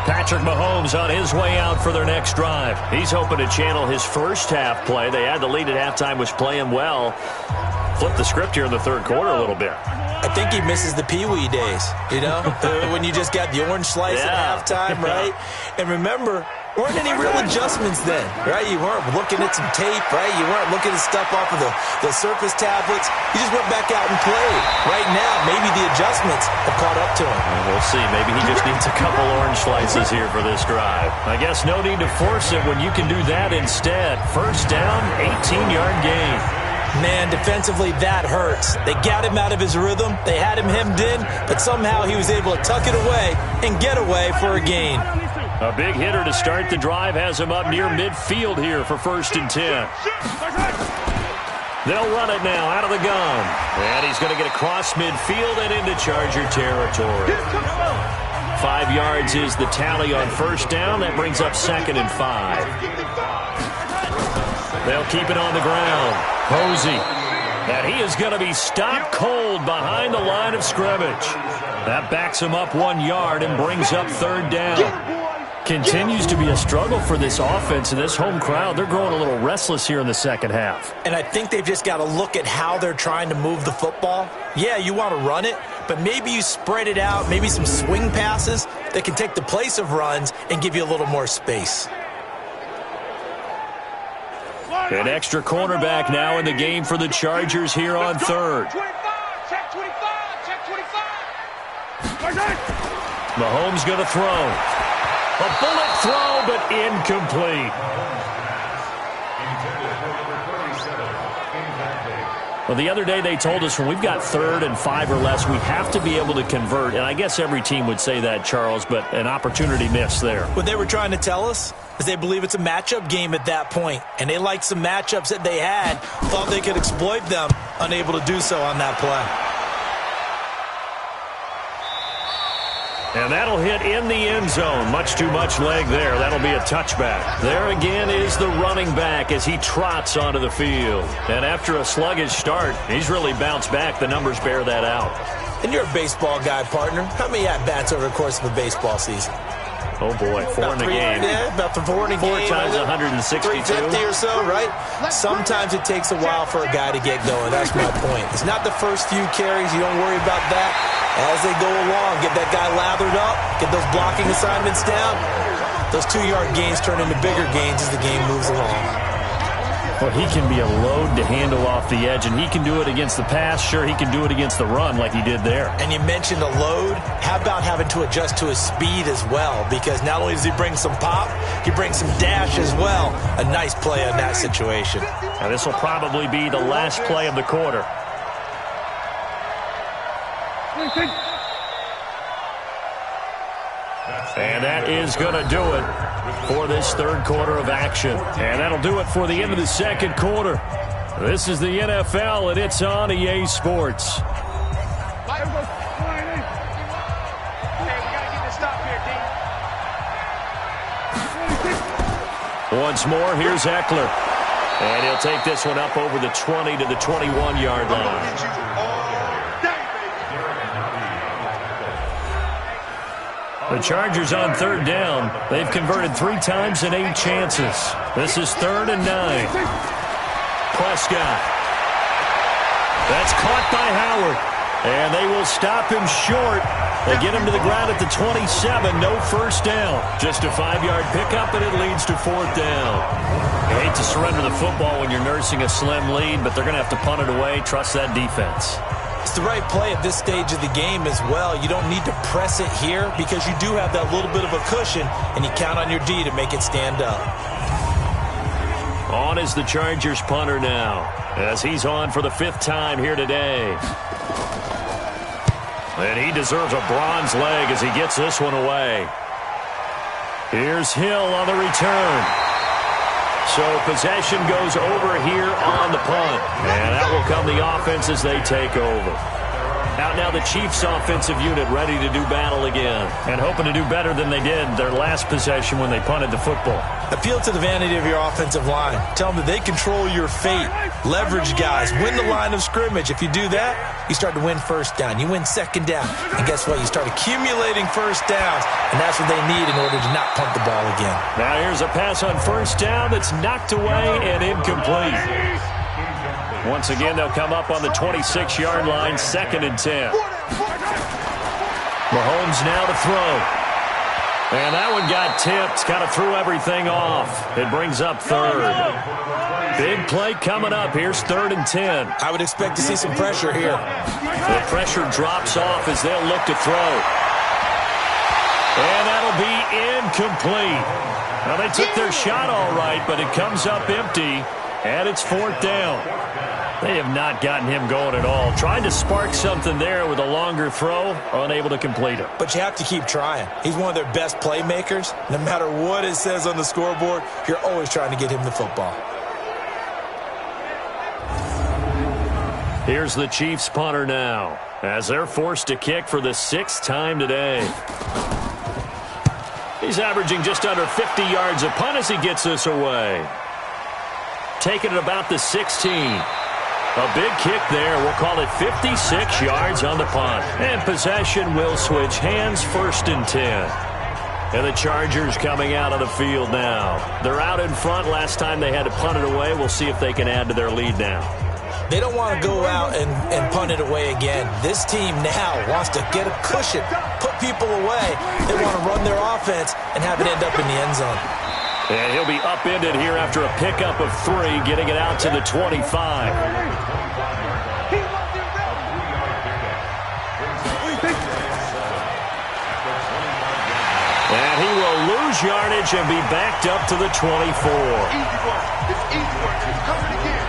Patrick Mahomes on his way out for their next drive. He's hoping to channel his first half play. They had the lead at halftime, was playing well. Flip the script here in the third quarter a little bit. I think he misses the Pee-wee days, you know, when you just got the orange slice at halftime, right? And remember, weren't any real adjustments then, right? You weren't looking at some tape, right? You weren't looking at stuff off of the surface tablets. You just went back out and played. Right now, maybe the adjustments have caught up to him. We'll see. Maybe he just needs a couple orange slices here for this drive. I guess no need to force it when you can do that instead. First down, 18-yard gain. Man, defensively, that hurts. They got him out of his rhythm. They had him hemmed in, but somehow he was able to tuck it away and get away for a gain. A big hitter to start the drive has him up near midfield here for 1st and 10. They'll run it now out of the gun. And he's going to get across midfield and into Charger territory. 5 yards is the tally on first down. That brings up 2nd and 5. They'll keep it on the ground. Posey. And he is going to be stopped cold behind the line of scrimmage. That backs him up 1 yard and brings up 3rd down. Continues to be a struggle for this offense and this home crowd. They're growing a little restless here in the second half. And I think they've just got to look at how they're trying to move the football. Yeah, you want to run it, but maybe you spread it out, maybe some swing passes that can take the place of runs and give you a little more space. An extra cornerback now in the game for the Chargers here on 3rd. Check 25, check 25. Mahomes going to throw. A bullet throw, but incomplete. Well, the other day they told us when we've got 3rd and 5 or less, we have to be able to convert. And I guess every team would say that, Charles, but an opportunity missed there. What they were trying to tell us is they believe it's a matchup game at that point. And they liked some matchups that they had, thought they could exploit them, unable to do so on that play. And that'll hit in the end zone. Much too much leg there. That'll be a touchback. There again is the running back as he trots onto the field. And after a sluggish start, he's really bounced back. The numbers bear that out. And you're a baseball guy, partner. How many at-bats over the course of a baseball season? Oh, boy, 4 in the game. Yeah, about the 4 in a game. 4 times 162. 350 or so, right? Sometimes it takes a while for a guy to get going. That's my point. It's not the first few carries. You don't worry about that. As they go along, get that guy lathered up, get those blocking assignments down. Those 2-yard gains turn into bigger gains as the game moves along. Well, he can be a load to handle off the edge, and he can do it against the pass. Sure, he can do it against the run like he did there. And you mentioned a load. How about having to adjust to his speed as well? Because not only does he bring some pop, he brings some dash as well. A nice play on that situation. Now, this will probably be the last play of the quarter. And that is going to do it for this third quarter of action. And that'll do it for the end of the second quarter. This is the NFL, and it's on EA Sports. Once more, here's Eckler. And he'll take this one up over the 20 to the 21-yard line. The Chargers on third down. They've converted 3 times in 8 chances. This is 3rd and 9. Prescott. That's caught by Howard. And they will stop him short They get him to the ground at the 27, no first down. Just a 5-yard pickup, and it leads to 4th down. You hate to surrender the football when you're nursing a slim lead, but they're going to have to punt it away. Trust that defense. It's the right play at this stage of the game as well. You don't need to press it here because you do have that little bit of a cushion, and you count on your D to make it stand up. On is the Chargers punter now, as he's on for the 5th time here today. And he deserves a bronze leg as he gets this one away. Here's Hill on the return. So possession goes over here on the punt. And that will come the offense as they take over. Out now the Chiefs offensive unit ready to do battle again. And hoping to do better than they did their last possession when they punted the football. Appeal to the vanity of your offensive line. Tell them that they control your fate. Leverage guys. Win the line of scrimmage. If you do that, you start to win first down. You win second down. And guess what? You start accumulating first downs. And that's what they need in order to not punt the ball again. Now here's a pass on first down that's knocked away and incomplete. Once again, they'll come up on the 26-yard line, 2nd and 10. Mahomes now to throw. And that one got tipped, kind of threw everything off. It brings up 3rd. Big play coming up. Here's 3rd and 10. I would expect to see some pressure here. The pressure drops off as they'll look to throw. And that'll be incomplete. Now, they took their shot all right, but it comes up empty, and it's 4th down. They have not gotten him going at all. Trying to spark something there with a longer throw, unable to complete it. But you have to keep trying. He's one of their best playmakers. No matter what it says on the scoreboard, you're always trying to get him the football. Here's the Chiefs punter now, as they're forced to kick for the 6th time today. He's averaging just under 50 yards a punt as he gets this away. Taking it about the 16. A big kick there. We'll call it 56 yards on the punt. And possession will switch hands, 1st and 10. And the Chargers coming out of the field now. They're out in front. Last time they had to punt it away. We'll see if they can add to their lead now. They don't want to go out and punt it away again. This team now wants to get a cushion, put people away. They want to run their offense and have it end up in the end zone. And he'll be upended here after a pickup of 3, getting it out to the 25. And he will lose yardage and be backed up to the 24. Easy work. It's easy work. It's coming again.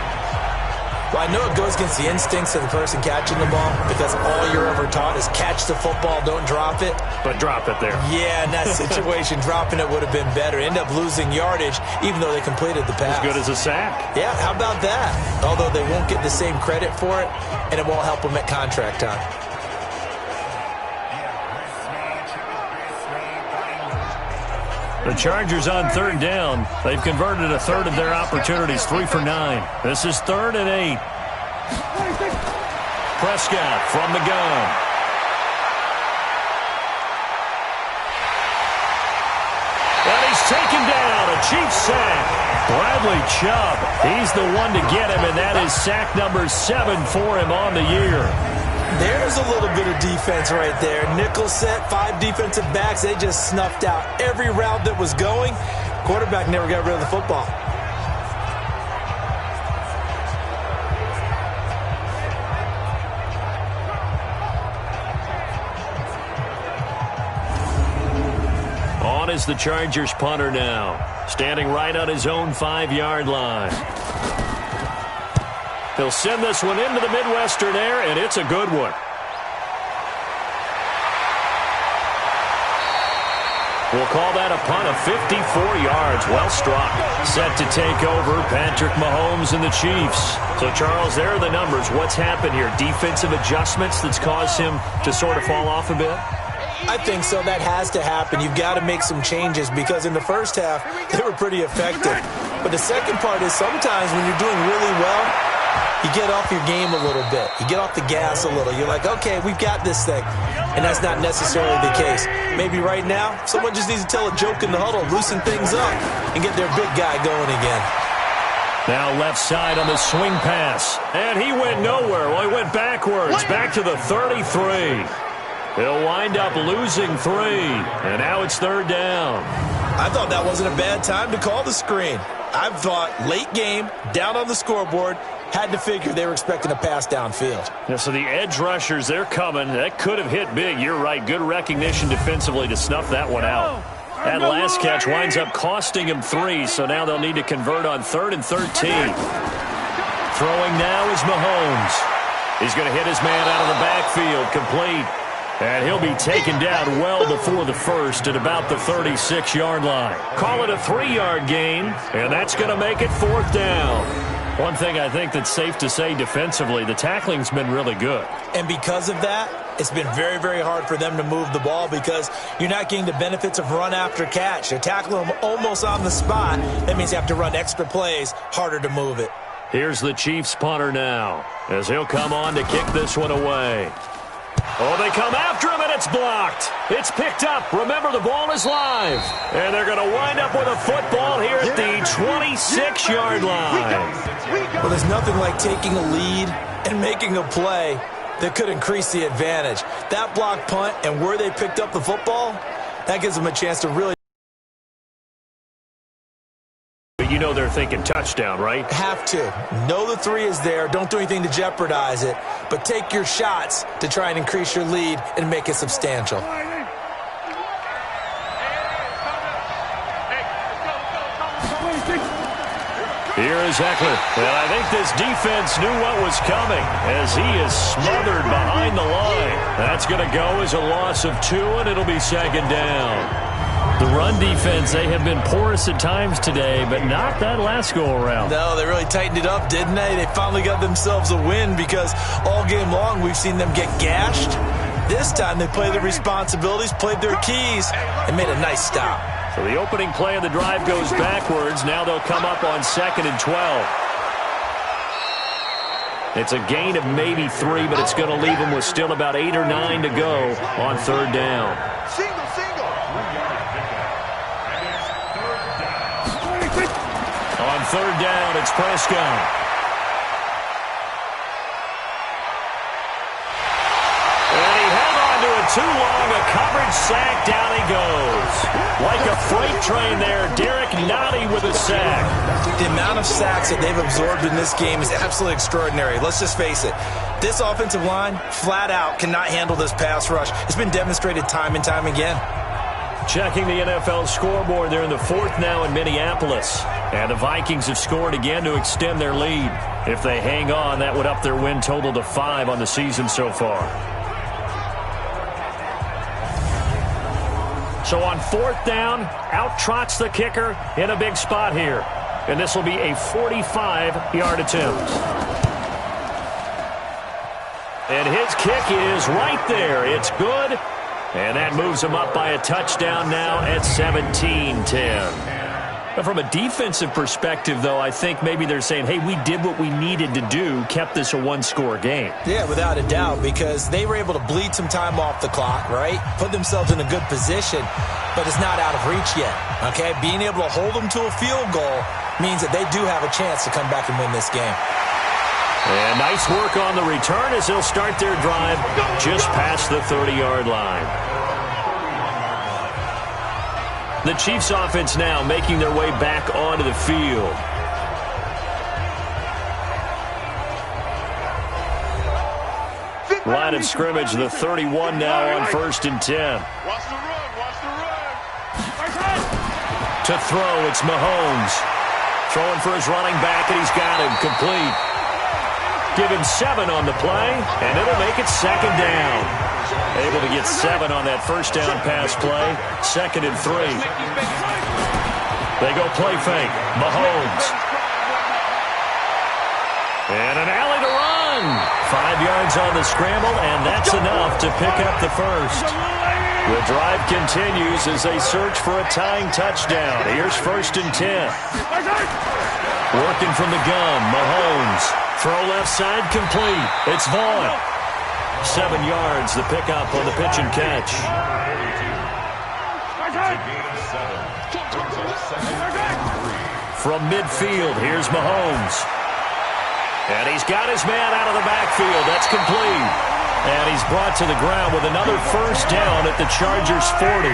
Well, I know it goes against the instincts of the person catching the ball because all you're ever taught is catch the football, don't drop it. But drop it there. Yeah, in that situation, dropping it would have been better. End up losing yardage, even though they completed the pass. As good as a sack. Yeah, how about that? Although they won't get the same credit for it, and it won't help them at contract time. The Chargers on 3rd down. They've converted a 1/3 of their opportunities, 3 for 9. This is 3rd and 8. Prescott from the gun. And he's taken down, a Chiefs sack. Bradley Chubb, he's the one to get him, and that is sack number 7 for him on the year. There's a little bit of defense right there. Nickel set, 5 defensive backs. They just snuffed out every route that was going. Quarterback never got rid of the football. On is the Chargers punter now, standing right on his own 5-yard line. He'll send this one into the Midwestern air, and it's a good one. We'll call that a punt of 54 yards. Well struck. Set to take over, Patrick Mahomes and the Chiefs. So, Charles, there are the numbers. What's happened here? Defensive adjustments that's caused him to sort of fall off a bit? I think so. That has to happen. You've got to make some changes because in the first half, they were pretty effective. But the second part is sometimes when you're doing really well, you get off your game a little bit. You get off the gas a little. You're like, okay, we've got this thing. And that's not necessarily the case. Maybe right now, someone just needs to tell a joke in the huddle, loosen things up, and get their big guy going again. Now left side on the swing pass. And he went nowhere. Well, he went backwards, back to the 33. He'll wind up losing 3, and now it's 3rd down. I thought that wasn't a bad time to call the screen. I thought late game, down on the scoreboard, had to figure they were expecting a pass downfield. Yeah, so the edge rushers, they're coming. That could have hit big. You're right. Good recognition defensively to snuff that one out. That last catch winds up costing him 3, so now they'll need to convert on 3rd and 13. Throwing now is Mahomes. He's going to hit his man out of the backfield, complete. And he'll be taken down well before the first at about the 36-yard line. Call it a 3-yard gain, and that's going to make it 4th down. One thing I think that's safe to say defensively, the tackling's been really good. And because of that, it's been very, very hard for them to move the ball because you're not getting the benefits of run after catch. They're tackling them almost on the spot. That means you have to run extra plays, harder to move it. Here's the Chiefs punter now as he'll come on to kick this one away. Oh, they come after him, and it's blocked. It's picked up. Remember, the ball is live. And they're going to wind up with a football here at the 26-yard line. Well, there's nothing like taking a lead and making a play that could increase the advantage. That block punt and where they picked up the football, that gives them a chance to really... You know they're thinking touchdown, right? Have to. Know the 3 is there. Don't do anything to jeopardize it. But take your shots to try and increase your lead and make it substantial. Here is Eckler. And I think this defense knew what was coming as he is smothered behind the line. That's going to go as a loss of 2, and it'll be 2nd down. The run defense, they have been porous at times today, but not that last go-around. No, they really tightened it up, didn't they? They finally got themselves a win because all game long we've seen them get gashed. This time they played their responsibilities, played their keys, and made a nice stop. So the opening play of the drive goes backwards. Now they'll come up on 2nd and 12. It's a gain of maybe 3, but it's going to leave them with still about 8 or 9 to go on 3rd down. Single. On 3rd down, it's Prescott. And he held on to it too long. A coverage sack. Down he goes. Like a freight train there. Derek Nottie with a sack. The amount of sacks that they've absorbed in this game is absolutely extraordinary. Let's just face it. This offensive line, flat out, cannot handle this pass rush. It's been demonstrated time and time again. Checking the NFL scoreboard, they're in the 4th now in Minneapolis. And the Vikings have scored again to extend their lead. If they hang on, that would up their win total to 5 on the season so far. So on 4th down, out trots the kicker in a big spot here. And this will be a 45-yard attempt. And his kick is right there. It's good. And that moves him up by a touchdown now at 17-10. From a defensive perspective, though, I think maybe they're saying, hey, we did what we needed to do, kept this a 1-score game. Yeah, without a doubt, because they were able to bleed some time off the clock, right? Put themselves in a good position, but it's not out of reach yet, okay? Being able to hold them to a field goal means that they do have a chance to come back and win this game. And nice work on the return as they'll start their drive just past the 30-yard line. The Chiefs offense now making their way back onto the field. Line of scrimmage, the 31 now on 1st and 10. Watch the run. To throw, it's Mahomes. Throwing for his running back, and he's got him complete. Give him 7 on the play, and it'll make it 2nd down. Able to get 7 on that first down pass play. 2nd and 3. They go play fake. Mahomes. And an alley to run. 5 yards on the scramble, and that's enough to pick up the first. The drive continues as they search for a tying touchdown. Here's 1st and 10. Working from the gun, Mahomes. Throw left side complete. It's Vaughn. 7 yards, the pickup on the pitch and catch. From midfield, here's Mahomes. And he's got his man out of the backfield. That's complete. And he's brought to the ground with another first down at the Chargers' 40.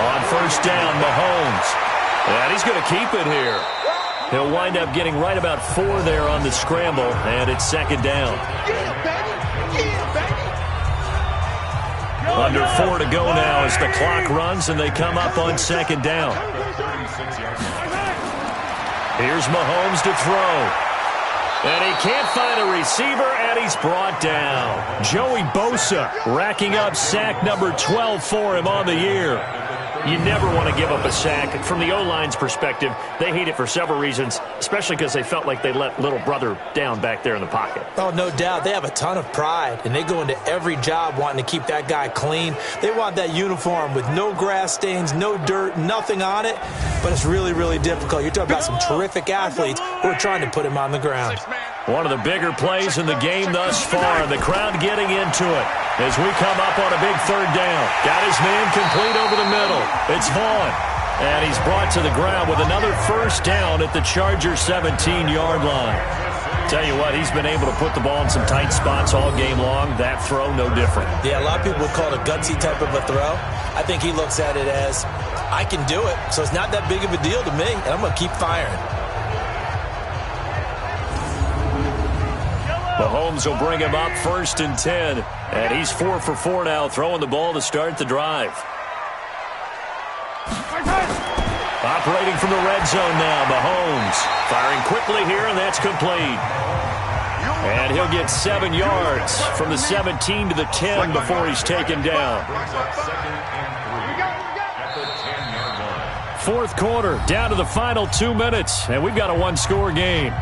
On first down, Mahomes. And he's going to keep it here. He'll wind up getting right about 4 there on the scramble, and it's second down. Under 4 to go now as the clock runs, and they come up on second down. Here's Mahomes to throw. And he can't find a receiver, and he's brought down. Joey Bosa racking up sack number 12 for him on the year. You never want to give up a sack. From the O-line's perspective, they hate it for several reasons, especially because they felt like they let little brother down back there in the pocket. Oh, no doubt. They have a ton of pride, and they go into every job wanting to keep that guy clean. They want that uniform with no grass stains, no dirt, nothing on it, but it's really, really difficult. You're talking about some terrific athletes who are trying to put him on the ground. One of the bigger plays in the game thus far, and the crowd getting into it as we come up on a big third down. Got his man complete over the middle. It's Vaughn, and he's brought to the ground with another first down at the Chargers' 17-yard line. Tell you what, he's been able to put the ball in some tight spots all game long. That throw, no different. Yeah, a lot of people would call it a gutsy type of a throw. I think he looks at it as, I can do it, so it's not that big of a deal to me, and I'm going to keep firing. Mahomes will bring him up first and 10. And he's 4 for 4 now, throwing the ball to start the drive. Operating from the red zone now, Mahomes. Firing quickly here, and that's complete. And he'll get 7 yards from the 17 to the 10 before he's taken down. Fourth quarter, down to the final 2 minutes, and we've got a one-score game.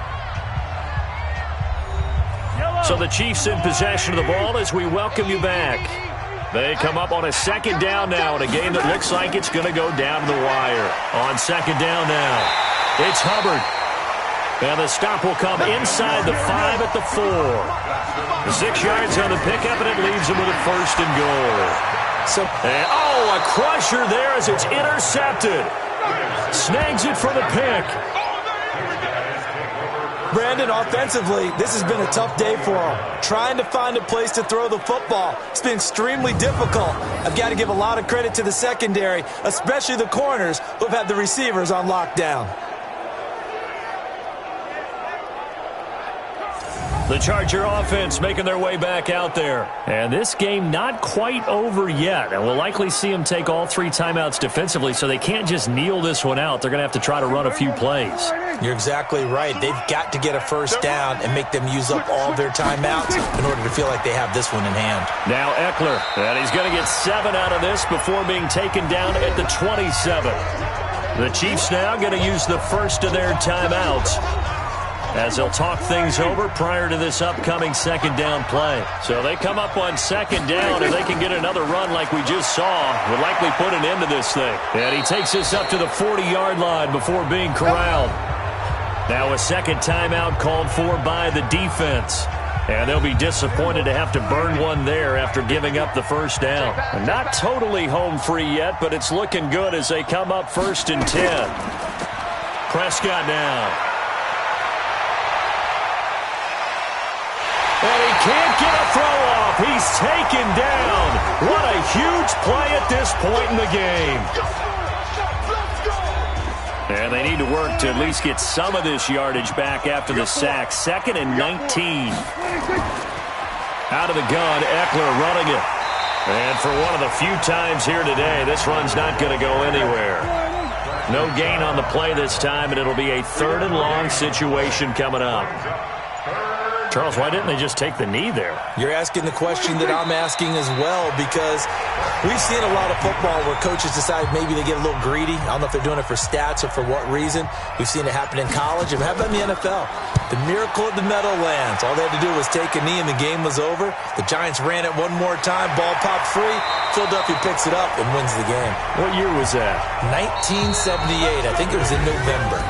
So the Chiefs in possession of the ball as we welcome you back. They come up on a second down now in a game that looks like it's going to go down to the wire. On second down now, it's Hubbard. And the stop will come inside the 5 at the 4. 6 yards on the pickup, and it leaves him with a first and goal. A crusher there as it's intercepted. Snags it for the pick. Brandon, offensively, this has been a tough day for him. Trying to find a place to throw the football. It's been extremely difficult. I've got to give a lot of credit to the secondary, especially the corners who have had the receivers on lockdown. The Charger offense making their way back out there. And this game not quite over yet. And we'll likely see them take all 3 timeouts defensively, so they can't just kneel this one out. They're going to have to try to run a few plays. You're exactly right. They've got to get a first down and make them use up all their timeouts in order to feel like they have this one in hand. Now Eckler, and he's going to get 7 out of this before being taken down at the 27. The Chiefs now going to use the first of their timeouts as they'll talk things over prior to this upcoming second down play. So they come up on second down, and they can get another run like we just saw. Would likely put an end to this thing. And he takes this up to the 40-yard line before being corralled. Now a second timeout called for by the defense. And they'll be disappointed to have to burn one there after giving up the first down. Not totally home free yet, but it's looking good as they come up first and 10. Prescott now. And he can't get a throw off. He's taken down. What a huge play at this point in the game. And they need to work to at least get some of this yardage back after the sack. 2nd and 19. Out of the gun, Eckler running it. And for one of the few times here today, this run's not going to go anywhere. No gain on the play this time, and it'll be a 3rd and long situation coming up. Charles, why didn't they just take the knee there? You're asking the question that I'm asking as well, because we've seen a lot of football where coaches decide maybe they get a little greedy. I don't know if they're doing it for stats or for what reason. We've seen it happen in college and happen in the NFL. The miracle of the Meadowlands. All they had to do was take a knee and the game was over. The Giants ran it one more time. Ball popped free. Philadelphia picks it up and wins the game. What year was that? 1978. I think it was in November.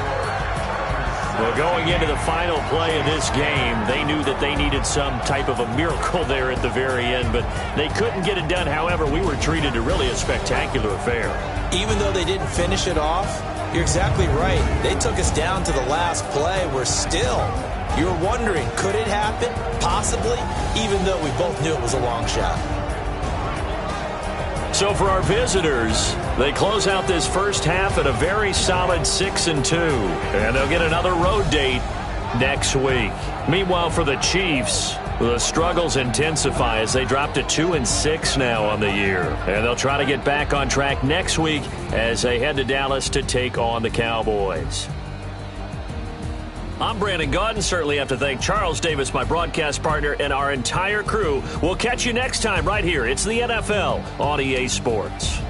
Well, going into the final play of this game, they knew that they needed some type of a miracle there at the very end, but they couldn't get it done. However, we were treated to really a spectacular affair. Even though they didn't finish it off, You're exactly right. They took us down to the last play. We're still, you're wondering, could it happen? Possibly, even though we both knew it was a long shot. So for our visitors, they close out this first half at a very solid 6-2, and they'll get another road date next week. Meanwhile, for the Chiefs, the struggles intensify as they drop to 2-6 now on the year, and they'll try to get back on track next week as they head to Dallas to take on the Cowboys. I'm Brandon Gaudin. Certainly have to thank Charles Davis, my broadcast partner, and our entire crew. We'll catch you next time right here. It's the NFL on EA Sports.